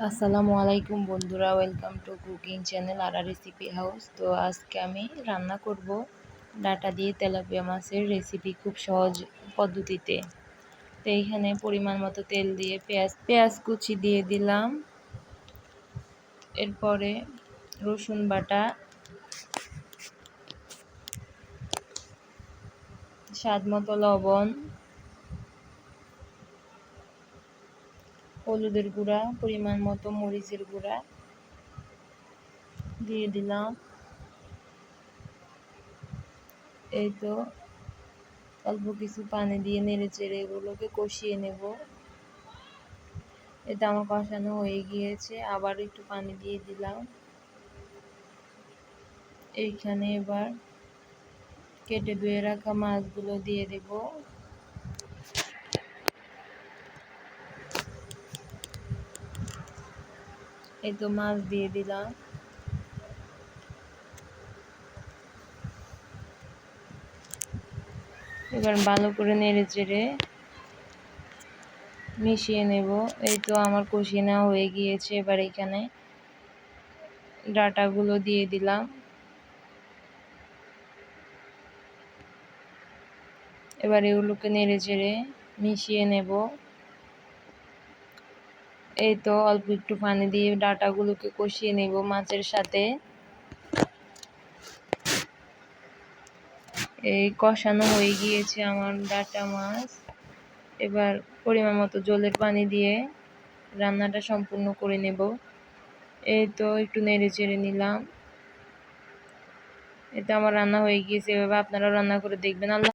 আসসালামু আলাইকুম বন্ধুরা, ওয়েলকাম টু কুকিং চ্যানেল আর রেসিপি হাউস। তো আজকে আমি রান্না করব ডাটা দিয়ে তেলাপিয়া মাছের রেসিপি, খুব সহজ পদ্ধতিতে। তো এইখানে পরিমাণ মতো তেল দিয়ে পেঁয়াজ কুচি দিয়ে দিলাম, এরপরে রসুন বাটা, স্বাদ মতো লবণ, হলুদের গুঁড়া, পরিমাণ মতো মরিচের গুঁড়া দিয়ে দিলাম। এই তো অল্প কিছু পানি দিয়ে নেড়ে চেড়ে এগুলোকে কষিয়ে নেব। এটা আমার কষানো হয়ে গিয়েছে, আবার একটু পানি দিয়ে দিলাম। এইখানে এবার কেটে ধুয়ে রাখা মাছগুলো দিয়ে দেব। এই তো মাছ দিয়ে দিলাম। এবার ভালো করে নেড়ে চেড়ে মিশিয়ে নেব। এই তো আমার কষিয়ে নেওয়া হয়ে গিয়েছে। এবার এখানে ডাটাগুলো দিয়ে দিলাম। এবার এগুলোকে নেড়ে চেড়ে মিশিয়ে নেব। এই তো অল্প একটু পানি দিয়ে ডাটাগুলোকে কষিয়ে নেব মাছের সাথে। এই কষানো হয়ে গিয়েছে আমার ডাটা মাছ। এবার পরিমাণ মতো জলের পানি দিয়ে রান্নাটা সম্পূর্ণ করে নেব। এই তো একটু নেড়ে চেড়ে নিলাম। এটা আমার রান্না হয়ে গিয়েছে। এভাবে আপনারাও রান্না করে দেখবেন। আল্লাহ।